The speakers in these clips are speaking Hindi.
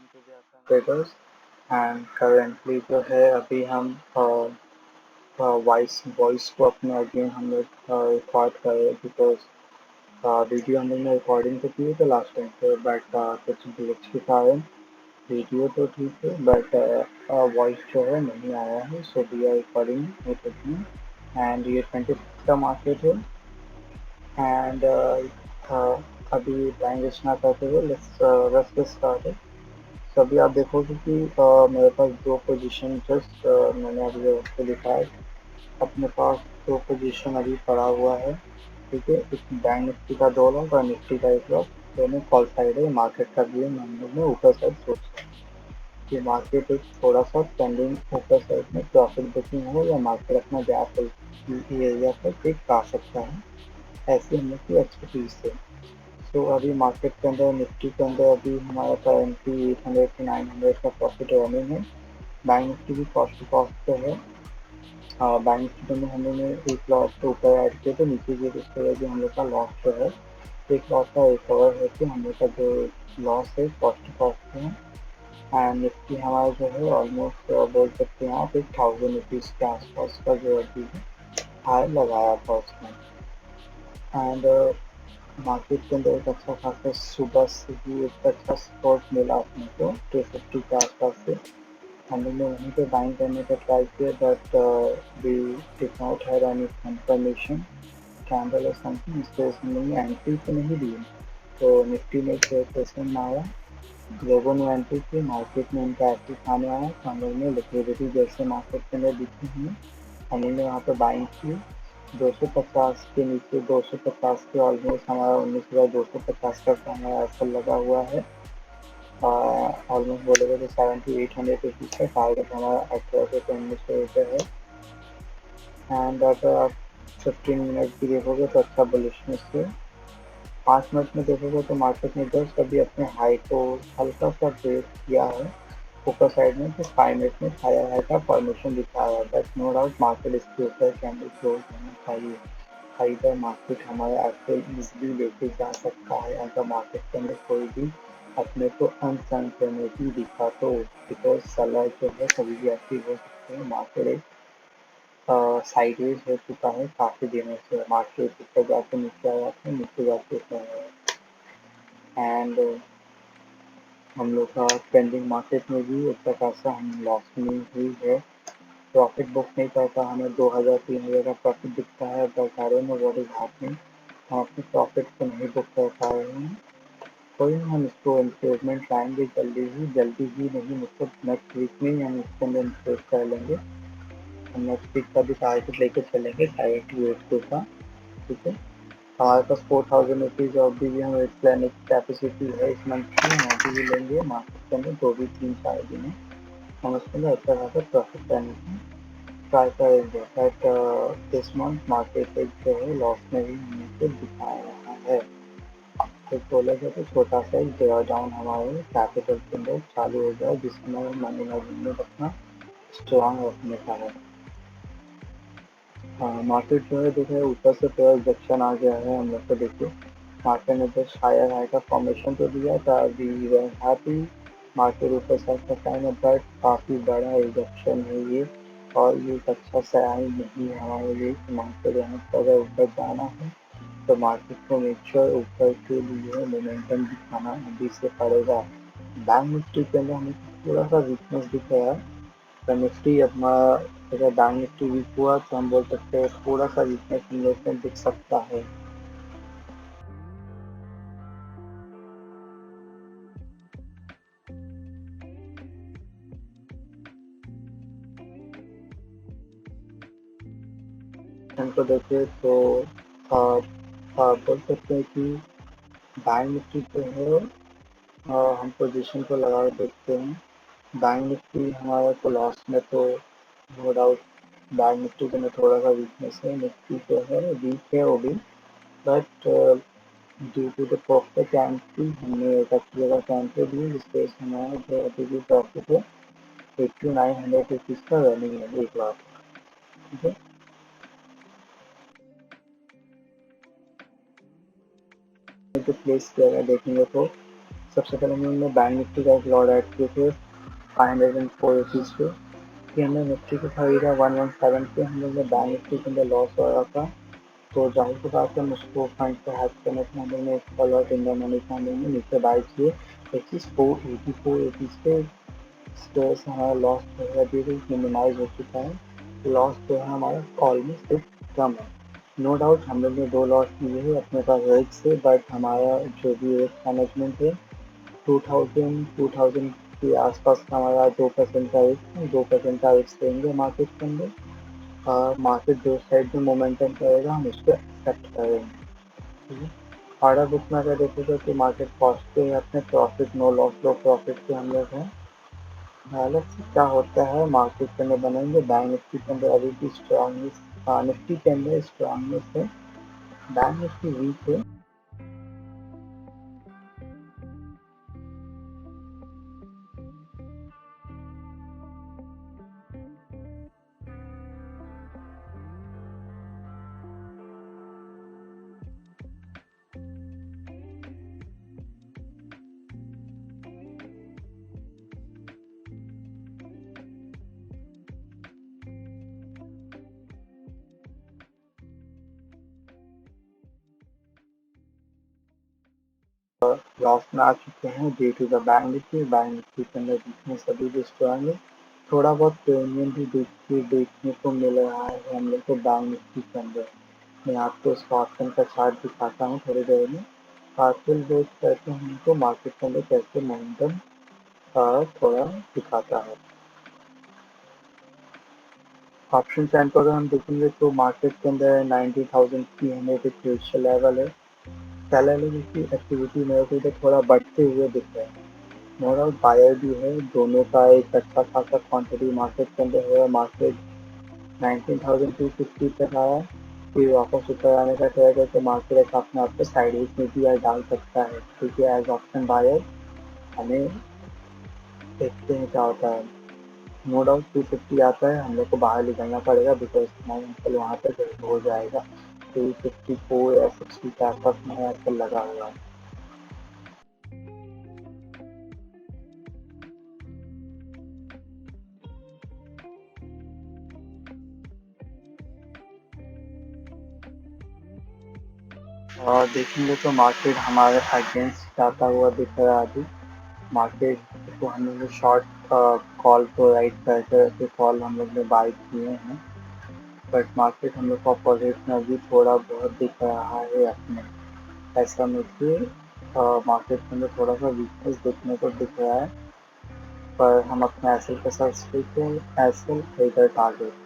to the traders and currently जो है अभी हम वॉइस वॉइस को अपने अगेन हम लोग रिकॉर्ड कर रहे हैं बिकॉज वीडियो हम लोग ने रिकॉर्डिंग तो की थी लास्ट टाइम पे बट कुछ ग्लिच के कारण वीडियो तो ठीक है बट वॉइस जो है नहीं आया है so we are recording with and ये 26 का मार्केट है एंड अभी टाइम वेस्ट ना करते हुए लेट्स गेट स्टार्टेड। तो अभी आप देखोगे कि मेरे पास दो पोजीशन जस्ट मैंने अभी आपको दिखाया अपने पास दो पोजीशन अभी पड़ा हुआ है। ठीक है, एक बैंक निफ्टी का 2 लॉट और निफ्टी का 1 लॉट दोनों कॉल साइड है। मार्केट का व्यू हम लोग ने ऊपर साइड सोचा कि मार्केट एक थोड़ा सा ट्रेंडिंग ऊपर साइड में प्रॉफिट बुकिंग हो या मार्केट अपना गैप एरिया पर टिक आ सकता है, ऐसी हम लोग की एक्सपर्टीज थे। तो अभी मार्केट के अंदर निफ्टी के अंदर अभी हमारा करेंटली 800 से 900 का प्रॉफिट रनिंग है। बैंक निफ्टी भी कॉस्ट टू कॉस्ट पे है। बैंक निफ्टी में हम लोग ने एक लॉस के ऊपर ऐड किया तो नीचे की उसके वजह हम लोग का लॉस जो है एक लॉस का रिकवर है कि हम लोग का जो लॉस है कॉस्ट टू कॉस्ट में है। एंड निफ्टी हमारा जो है ऑलमोस्ट बोल सकते हैं आप 1000 रुपीज़ के आसपास का जो अभी हाई लगाया था उसमें। एंड मार्केट के अंदर एक अच्छा खासा सुबह से ही एक अच्छा सपोर्ट मिला अपने को 250 के आसपास से। हम लोग ने वहीं पे बाइंग करने का ट्राई किया but we did not have any confirmation candle और समथिंग, इसको हम लोग ने एंट्री तो नहीं दी। तो निफ्टी में 6% आया, लोगों ने एंट्री की, मार्केट में उनका एक्टिव खाने आया तो हम लोग ने लिक्विडिटी जैसे मार्केट के अंदर दिखी हमें, हम लोग ने वहाँ पर बाइंग की 250 के नीचे। 250 के ऑलमोस्ट हमारा 19,250 का हमारा एसएल लगा हुआ है। ऑलमोस्ट बोलेगा तो 700 to 800 रुपीज़ का टारगेट हमारा 1800 से 1900 है। एंड अगर आप 15 मिनट भी देखोगे तो अच्छा बुलिशनेस है। 5 मिनट में देखोगे तो मार्केट ने जस्ट अभी अपने हाई को हल्का सा ब्रेक किया है ऊपर साइड में, तो 5 मिनट में हायर हाई का फॉर्मेशन दिखा रहा है बट नो डाउट मार्केट इसके ऊपर कैंडल क्लोज होना चाहिए। फाइबर मार्केट हमारा एक्चुअल इजिली लेके जा सकता है अगर मार्केट के अंदर कोई भी अपने को अनसर्टेनिटी दिखा तो, बिकॉज सेलर जो है कभी भी एक्टिव हो सकते हैं। मार्केट एक साइडवेज हो चुका है काफ़ी दिनों से, मार्केट ऊपर जाके नीचे आ जाते हैं, नीचे जाके ऊपर आ जाते हैं। एंड हम लोग का ट्रेंडिंग मार्केट में भी अच्छा खासा हम लॉस में हुई है, प्रॉफिट बुक नहीं करता, हमें 2000-3000 का प्रॉफिट दिखता है but I don't know what is happening, हम अपने प्रॉफिट को नहीं बुक कर पा रहे हैं। कोई नहीं, हम इसको इम्प्रूवमेंट लाएंगे जल्दी ही नहीं, मतलब नेक्स्ट वीक में ही हम इसके अंदर इम्प्रूव कर लेंगे। हम नेक्स्ट वीक का भी टारगेट लेके चलेंगे 588 का। ठीक है, हमारे पास 4000 रुपीज़ और भी हमें प्लानिंग कैपेसिटी है इस मंथ की, हम अभी भी लेंगे मार्केट के अंदर 2 भी 3-4 दिन में हम उसके अंदर अच्छा खासा प्रॉफिट करने की ट्राई करेंगे। बट दिस मंथ मार्केट एक जो है लॉस में ही हमें को दिखा रहा है। तो बोला जाए तो छोटा सा एक ड्रा डाउन हमारे कैपिटल के अंदर चालू हो गया जिसमें मनी मैनेजमेंट अपना स्ट्रांग रखने का है। हाँ, मार्केट जो है देखिए ऊपर से थोड़ा रिजेक्शन आ गया है हम लोग को। देखिए मार्केट ने जस्ट हायर हाई का फॉर्मेशन तो दिया था, वी वर हैप्पी मार्केट ऊपर साइड का टाइम है बट काफ़ी बड़ा रिजेक्शन है ये, और ये एक अच्छा साइन नहीं है हमारे लिए कि मार्केट यहाँ पर अगर ऊपर जाना है तो मार्केट को मेच्योर ऊपर के लिए मोमेंटम दिखाना अभी से पड़ेगा। बैंक निफ्टी के अंदर हमें थोड़ा सा वीकनेस दिख रहा है। तो निफ्टी अपना अगर बैंक निफ्टी वीक हुआ तो हम बोल सकते हैं थोड़ा सा वीकनेस हम लोग में दिख सकता है। हमको देखिए तो बोल सकते हैं कि बैंक निफ्टी जो है हम पोजीशन को लगा के देखते हैं। बैंक निफ्टी हमारे को लॉस में तो नो डाउट बैंक निफ्टी के अंदर थोड़ा सा वीकनेस है, निफ्टी जो है वीक है वो भी but due to the profit entry हमने एक अच्छी जगह से एंट्री ली जिसकी वजह से हमारा जो अभी भी प्रॉफिट है 8900 रुपीज़ का रनिंग है एक बार। ठीक है, जो प्लेस किया गया देखेंगे तो सबसे पहले हम लोग ने बैंक निफ्टी का एक लॉट ऐड किए थे 504 रुपीज़ पे, कि हमने निफ्टी को खरीदा 117 पे, हम लोग ने बैंक निफ्टी के अंदर लॉस हो रहा था, तो जाहिर सी बात है मुझको फंड को हैक करने के लिए हम लोग ने एक लॉट इंडियन मनी का हम लोग ने नीचे बाई किए 484 पे। इस वजह से हमारा लॉस जो है अभी भी मिनिमाइज हो चुका है, लॉस जो है हमारा ऑलमोस्ट एक कम है। नो डाउट हम लोग ने 2 लॉस किए हैं अपने पास रिस्क से, बट हमारा जो भी रिस्क मैनेजमेंट है 2000 के आसपास का हमारा 2% का रिस्क है, 2% का रिस्क लेंगे मार्केट के अंदर। मार्केट जो साइड में मोमेंटम करेगा हम उसको एक्सेप्ट करेंगे, ठीक है। ऑर्डर बुक में अगर देखोगे तो मार्केट पॉजिटिव है, अपने प्रॉफिट नो लॉस लो प्रॉफिट के हम लोग हैं। हालत से क्या होता है मार्केट के अंदर बनेंगे, बैंक निफ्टी के अंदर अभी भी स्ट्रांगनेस, निफ्टी के अंदर स्ट्रांगनेस है, बैंक निफ्टी वीक है। लॉस में आ चुके हैं due to the Bank Nifty के अंदर वीकनेस अभी भी स्ट्रांग है। थोड़ा बहुत प्रीमियम भी देखने को मिल रहा है हम लोग को बैंक निफ्टी के अंदर। मैं आपको इसका ऑप्शन का चार्ट दिखाता हूँ थोड़ी देर में। आजकल वेट करके हमको मार्केट के अंदर कैसे मोमेंटम थोड़ा दिखाता है। ऑप्शन चार्ट को अगर हम देखेंगे तो मार्केट के अंदर 90,300 एक क्रूशियल लेवल है। पहले लोगों की एक्टिविटी मेरे को इधर थोड़ा बढ़ते हुए दिख रहा है। नो डाउट बायर भी है, दोनों का एक अच्छा खासा क्वांटिटी मार्केट के अंदर है। मार्केट 19,250 तक आया, फिर वापस ऊपर आने का ट्राई करके मार्केट एक अपने आप को साइड में भी डाल सकता है, क्योंकि एज ऑप्शन बायर हमें देखते हैं क्या होता है। नो डाउट 250 आता है, हम लोग को बाहर निकलना पड़ेगा, बिकॉज हमारा अंकल वहाँ तक हो जाएगा। 254 या 60 के आसपास हमारा अंकल लगा हुआ है। और देखेंगे तो मार्केट हमारे अगेंस्ट जाता हुआ दिख रहा है अभी। मार्केट को हम लोग ने शॉर्ट कॉल को राइट करके कॉल हम लोग ने बाई किए हैं, बट मार्केट हम लोग को अपोजिट में अभी थोड़ा बहुत दिख रहा है अपने। ऐसा में कि मार्केट के अंदर थोड़ा सा वीकनेस देखने को दिख रहा है, पर हम अपने एसएल के साथ स्टिक है, एसएल इधर टारगेट।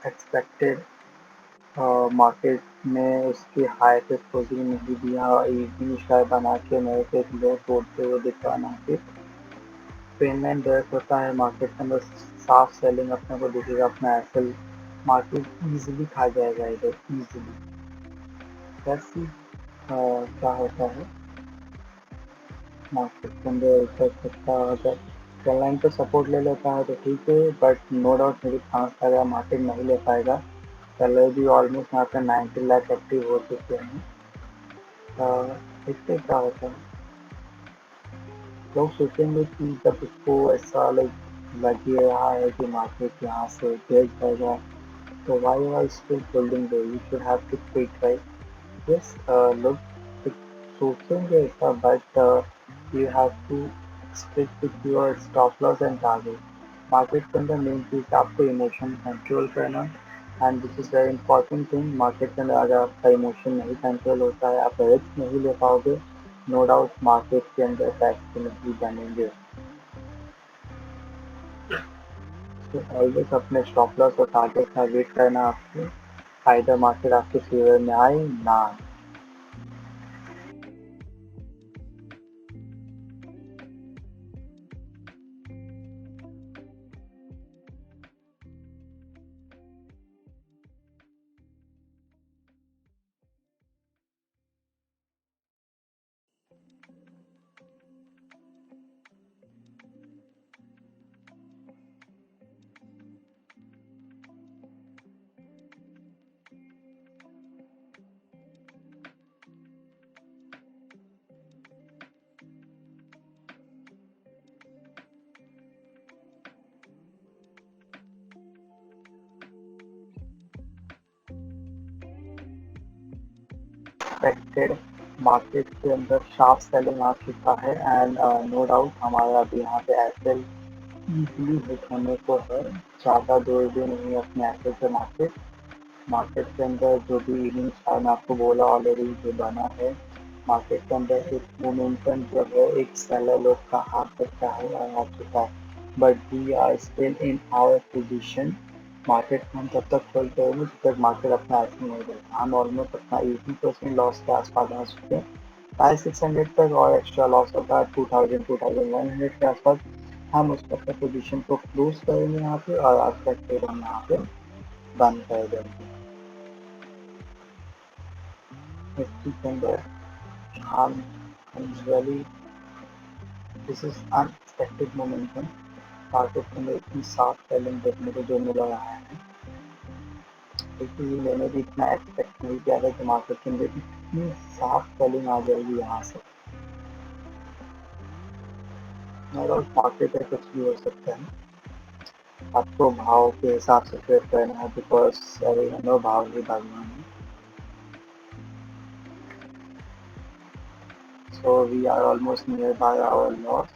एक्सपेक्टेड मार्केट में उसकी हाई पे क्लोजिंग नहीं दिया, इवनिंग शायद बना के मेरे को एक लो तोड़ते हुए दिख रहा मार्केट। पेमेंट डायरेक्ट होता है मार्केट के अंदर, साफ सेलिंग अपने को दिखेगा, अपना एसएल मार्केट इजीली खा जाएगा इधर इजीली। वैसे क्या होता है मार्केट के अंदर कर सकता है, अगर ट्रेंड लाइन पे सपोर्ट ले लेता है तो ठीक है, बट नो डाउट मेरी चांस लगा मार्केट नहीं ले पाएगा। पहले भी ऑलमोस्ट यहाँ पे 90 लाख एक्टिव हो चुके हैं। देखते क्या होता है। लोग सोचेंगे कि जब उसको ऐसा लग ही रहा है कि मार्केट यहाँ से गिर जाएगा, तो why are still holding there, you should have to quit, right. Yes, लोग सोचेंगे ऐसा, but you have to stick with your stop loss and target. Market के अंदर मेन चीज़ आपको इमोशन कंट्रोल करना, and this is very important thing. Market के अंदर अगर आपका इमोशन नहीं कंट्रोल होता है, आप रिस्क नहीं ले पाओगे, नो डाउट मार्केट के अंदर पैसे नहीं बनेंगे। तो ऑलवेज अपने स्टॉप लॉस और टारगेट का वेट करना आपको, फायदा मार्केट आपके फेवर में आए ना आए। एक्सपेक्टेड मार्केट के अंदर शार्प सेलिंग आ चुका है एंड नो डाउट हमारा अभी यहाँ पे एसएल इजीली हिट होने को है। ज़्यादा दूर भी नहीं है अपने एसएल से मार्केट। मार्केट के अंदर जो भी इनिंग था मैं आपको बोला ऑलरेडी जो बना है, मार्केट के अंदर एक मोमेंटम जो है एक सेलर लोग का आ सकता है और आ चुका है, but we are still in our position. Market को हम तब तक होल्ड करेंगे जब तक मार्केट अपना ऐसे नहीं देगा। हम ऑलमोस्ट अपना 80% लॉस के आसपास आ चुके हैं। 500-600 तक और एक्स्ट्रा लॉस होता है 2000-2100 के आसपास। हम उस तक के पोजीशन को क्लोज करेंगे यहाँ पे और आज तक फिर हम यहाँ पे बंद कर देंगे। Nifty के अंदर हम really this is unexpected momentum। Market के अंदर इतनी साफ सेलिंग देखने को जो मिल रहा है, क्योंकि मैंने भी इतना एक्सपेक्ट नहीं किया था कि मार्केट के अंदर इतनी साफ सेलिंग आ जाएगी यहाँ से। और मार्केट है कुछ भी हो सकता है, आपको भाव के हिसाब से ट्रेड करना है बिकॉज अरे नो भाव ही भगवान है। So we are almost nearby our loss।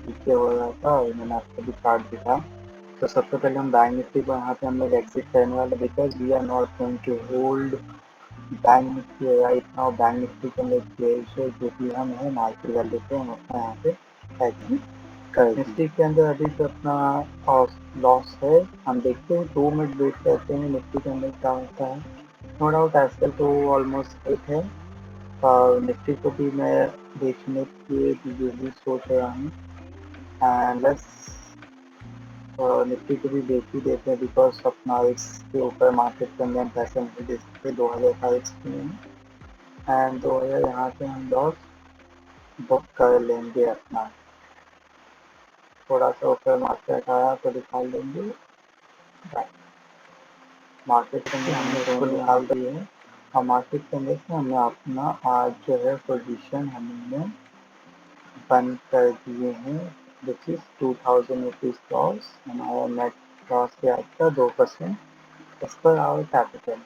नीचे हो रहा था और मैंने आपको भी कार्ड दिखा। तो सबसे पहले हम बैंक निफ्टी को यहाँ पे हम लोग एग्जिट करने वाले, because we are not going to hold Bank Nifty right now. Bank Nifty के लिए जो भी हम है मार्केट वैल्यू पे हम अपना यहाँ पे एग्जिट कर दें। निफ्टी के अंदर अभी तो अपना लॉस है, हम देखते हैं 2 मिनट वेट करते हैं निफ्टी के अंदर क्या होता है। नो डाउट आजकल तो ऑलमोस्ट सेफ है, और निफ्टी को भी मैं बेचने के लिए सोच रहा हूँ। एंड लेट्स निफ्टी को भी बेच ही देते हैं, बिकॉज अपना इसके ऊपर मार्केट के अंदर हम पैसे नहीं दे सकते। 2000 का रिस्क में एंड 2000 यहाँ से हम लॉस बुक कर लेंगे अपना। थोड़ा सा ऊपर मार्केट आया तो दिखा लेंगे, मार्केट के अंदर हमने इसको निकाल दिए है। और मार्केट के अंदर से हमने अपना आज जो है पोजीशन हमने बंद कर दिए हैं, विच इज 2000 रुपीज लॉस। हमारा नेट लॉस के आपका 2% इस पर आवर कैपिटल।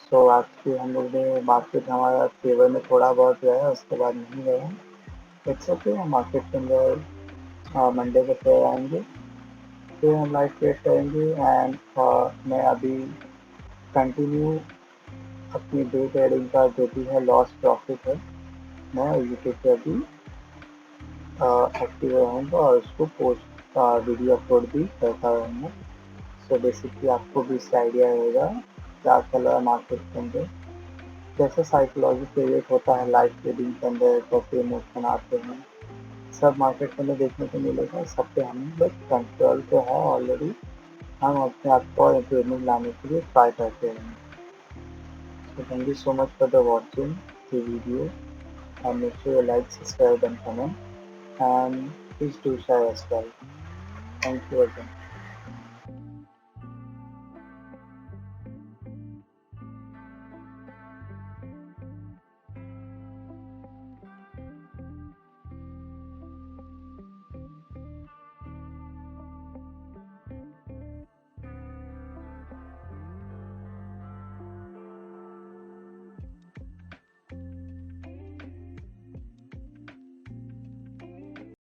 सो आज की हम लोग ने मार्केट हमारा फेवर में थोड़ा बहुत गया, उसके बाद नहीं गया। इट्स ओके, हम मार्केट के अंदर मंडे को फिर आएंगे, फिर हम लाइव ट्रेड करेंगे। एंड मैं अभी कंटिन्यू अपनी डे ट्रेडिंग का जो भी है लॉस प्रॉफिट है, मैं यूट्यूब पे अभी एक्टिव रहूँगा और उसको पोस्ट वीडियो अपलोड भी करता रहूँगा। सो बेसिकली आपको भी इसका आइडिया रहेगा क्या चल रहा है मार्केट के अंदर, कैसे साइकोलॉजी क्रिएट होता है लाइव ट्रेडिंग के अंदर, कैसे इमोशन आते हैं, सब मार्केट के अंदर देखने को मिलेगा। सब पे हम बस कंट्रोल तो है ऑलरेडी, हम अपने आप को इम्प्रूवमेंट लाने के लिए ट्राई करते रहेंगे। So thank you so much for the watching the video, and make sure you like, subscribe and comment, and please do share as well. Thank you again.